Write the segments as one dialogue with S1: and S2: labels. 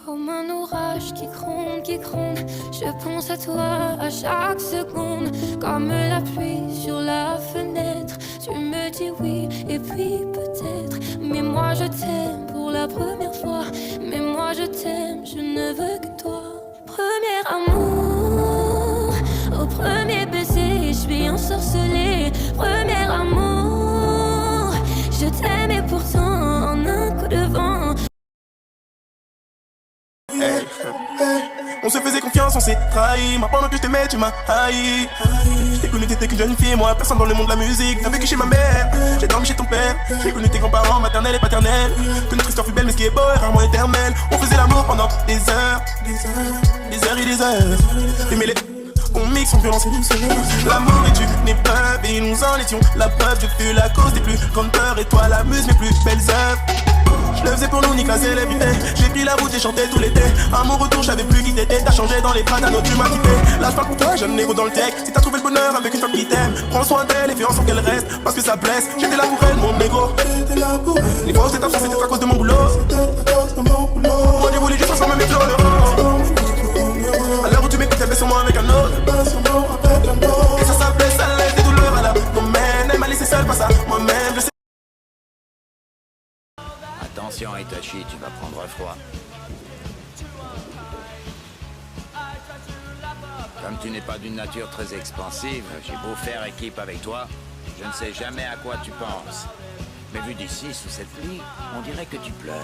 S1: Comme un orage qui gronde, je pense à toi à chaque seconde. Comme la pluie sur la fenêtre, tu me dis oui et puis peut-être. Mais moi je t'aime pour la première fois, mais moi je t'aime, je ne veux que toi. Premier amour, au premier baiser, je suis ensorcelée. Premier amour, je t'aime et pourtant en un coup de vent.
S2: Hey, hey. On se faisait confiance, on s'est trahi. Mais pendant que je t'aimais, tu m'as haï. Je t'ai connu, t'étais qu'une jeune fille, moi, personne dans le monde de la musique. T'as vécu chez ma mère, j'ai dormi chez ton père. J'ai connu tes grands-parents, maternels et paternels. Que notre histoire fut belle, mais ce qui est beau est rarement éternel. On faisait l'amour pendant des heures, des heures et des heures. Mais les on mixe en violence et douceur. L'amour est une épreuve et nous en étions la preuve. Je fus la cause des plus grandes peurs et toi la muse, mes plus belles œuvres. Je le faisais pour nous, nique la célébrité. J'ai pris la route, j'ai chanté tout l'été. À mon retour, j'avais plus qui t'étais. T'as changé dans les bras d'un autre, tu m'as quitté. Là je parle pour toi, jeune négo dans le tech. Si t'as trouvé le bonheur avec une femme qui t'aime, prends soin d'elle et fais en sorte qu'elle reste. Parce que ça blesse, j'étais là pour elle, mon négo. Les fois où j'étais absent, c'était à cause de mon boulot. Moi j'ai voulu juste transformer mes fleurs. À l'heure où tu m'écoutes, elle baisse sur moi avec un autre. Et ça blesse, ça laisse des douleurs à la domaine. Elle m'a laissé seule face à moi-même, je sais.
S3: Attention Itachi, tu vas prendre froid. Comme tu n'es pas d'une nature très expansive, j'ai beau faire équipe avec toi, je ne sais jamais à quoi tu penses. Mais vu d'ici, sous cette pluie, on dirait que tu pleures.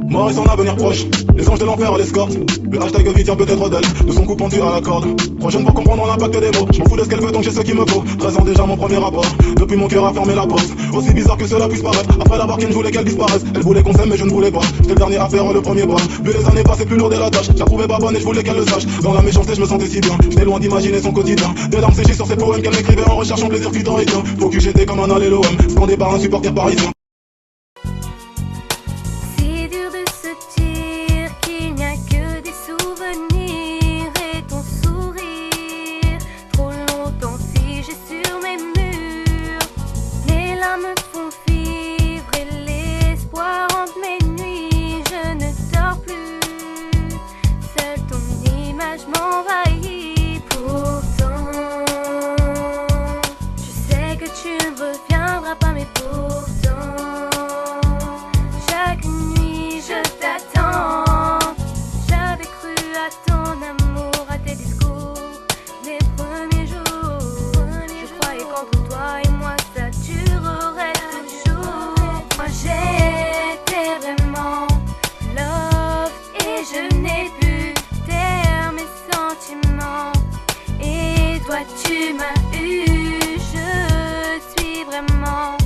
S2: Mort et son avenir proche, les anges de l'enfer l'escortent. Le hashtag vie tient peut-être d'elle, de son coup pendu à la corde. Prochaine pour comprendre l'impact des mots, je m'en fous de ce qu'elle veut donc j'ai ce qu'il me faut. 13 ans déjà mon premier rapport, depuis mon cœur a fermé la porte. Aussi bizarre que cela puisse paraître, après l'avoir qu'elle voulait qu'elle disparaisse. Elle voulait qu'on s'aime mais je ne voulais pas, j'étais le dernier à faire le premier pas. Vu les années passées plus lourdes et la tâche, je la trouvais pas bonne et je voulais qu'elle le sache. Dans la méchanceté je me sentais si bien, j'étais loin d'imaginer son quotidien. Des larmes séchées sur ses poèmes qu'elle m'écrivait en recherchant plaisir fut et bien. Faut que j'étais comme un alléluia, scandé par un supporter parisien.
S1: Tu m'as eu, je suis vraiment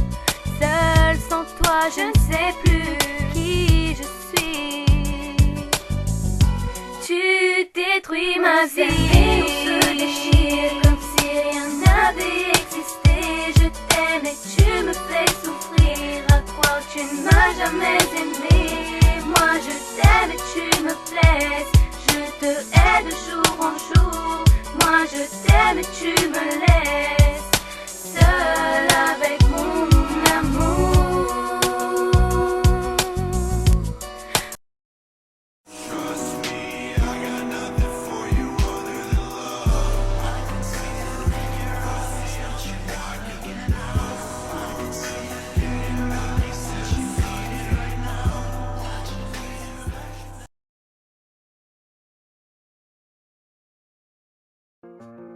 S1: seule sans toi, je ne sais plus qui je suis. Tu détruis ma vie, on se déchire comme si rien n'avait existé. Je t'aime et tu me fais souffrir, à croire que tu ne m'as jamais aimé. Moi je t'aime et tu me blesses, je te hais de jour en jour. Moi je t'aime et tu me laisses seule avec mon amour.
S4: Trust me, I got nothing for you other than love. I can see it in your eyes that you want me enough. I can see it in your eyes that you need it right now.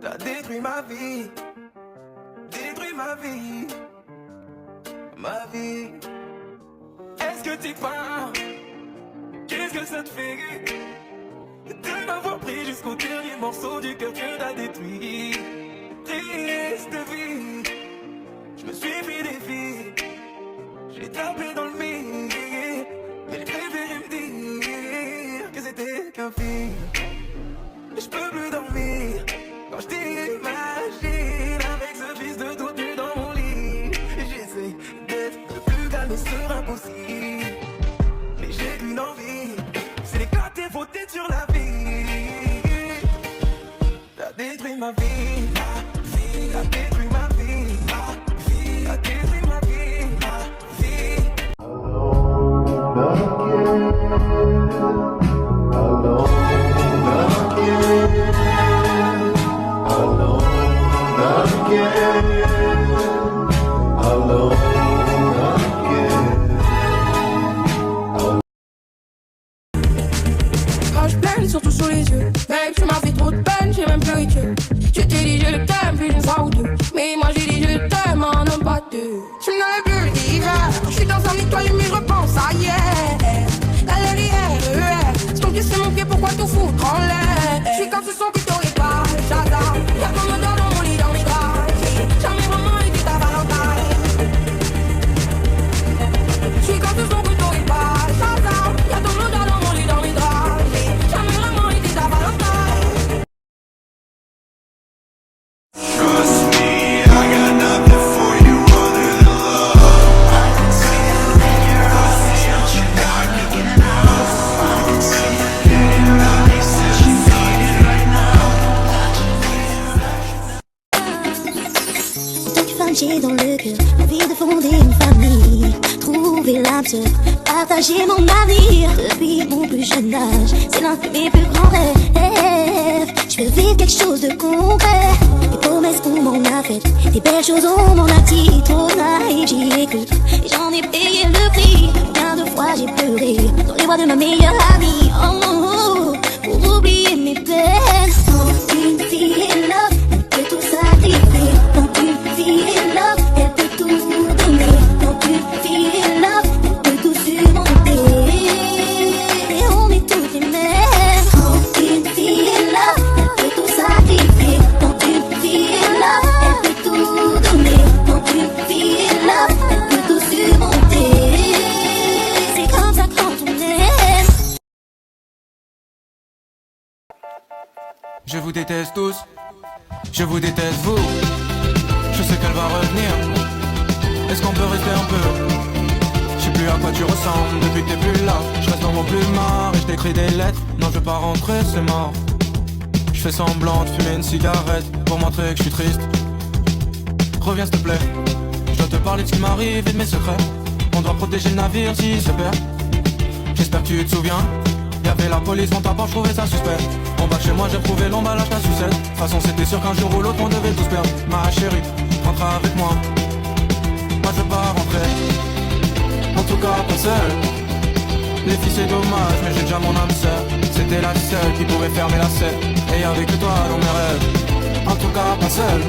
S2: T'as détruit ma vie, détruit ma vie, ma vie. Est-ce que t'y crois? Qu'est-ce que ça te fait de m'avoir pris jusqu'au dernier morceau du cœur que t'as détruit? Triste vie, je me suis fait des filles, j'ai tapé dans le mille, mais j'ai préféré me dire que c'était qu'un film. Je peux plus dormir quand je t'imagine avec ce fils de tout nu dans mon lit. J'essaie d'être le plus calme sur impossible, mais j'ai qu'une envie, c'est d'éclater, fauter sur la vie. ma vie, t'as détruit ma vie, t'as détruit ma vie,
S1: Quand je pleine, surtout sous les yeux. Babe, tu m'as fait trop de peine, j'ai même plus rituel. Je t'ai dit je le t'aime, plus d'une fois ou deux. Mais moi j'ai dit je t'aime en un pas deux. Tu n'avais plus d'hiver. Je suis dans un étoile, mais je repense à hier. Galerie RER. C'est ton pied, c'est mon pied, pourquoi tout foutre en l'air? Je suis comme ce son qui t'aurait pas, j'adore. Y'a comme un dans mon lit, dans mes draps. J'ai jamais vraiment été ta Valentine. Je suis comme ce son que t'aurais pas, j'adore. Y'a ton odeur dans mon lit, dans mes draps. J'ai jamais vraiment été ta Valentine.
S4: Trust me, I got nothing for you other than love. I can see it in your eyes that you got enough. I can see it in your eyes that you need it right now.
S5: Tant que femme, j'ai dans le cœur envie de fonder une famille, trouver l'âme sœur, partager mon avenir. Depuis mon plus jeune âge, c'est l'un de mes plus grands rêves. Je veux vivre quelque chose de concret. Des promesses qu'on m'en a faites, des belles choses on m'en a dit. Trop naïf, j'y ai cru et j'en ai payé le prix. Combien de fois j'ai pleuré dans les bras de ma meilleure amie. Oh non, pour oublier mes peines. Quand une fille est là, elle peut tout sacrifier. Quand une fille est là, elle peut tout donner. Quand une fille est là, elle peut tout surmonter. Et on est toutes les mêmes. Quand une fille est là, elle peut tout sacrifier. Quand une fille est là, elle peut tout donner. Quand une fille est là, elle peut tout surmonter. C'est comme ça quand on aime.
S2: Je vous déteste tous, je vous déteste vous. Je sais qu'elle va revenir. Est-ce qu'on peut rester un peu? Je sais plus à quoi tu ressembles depuis que t'es plus là. Je reste dans mon plumard et je t'écris des lettres. Non, je veux pas rentrer, c'est mort. Je fais semblant de fumer une cigarette pour montrer que je suis triste. Reviens s'il te plaît. Je dois te parler de ce qui m'arrive et de mes secrets. On doit protéger le navire s'il se perd. J'espère que tu te souviens. Y'avait la police dans ta porte, je trouvais ça suspect. En bas de chez moi j'ai trouvé l'emballage ta sucette. De toute façon c'était sûr qu'un jour ou l'autre on devait tous perdre. Ma chérie, rentre avec moi. Moi je veux pas rentrer. En tout cas pas seul. Les filles c'est dommage mais j'ai déjà mon âme sœur. C'était la seule qui pouvait fermer la scène. Et y'avait que toi dans mes rêves. En tout cas pas seul.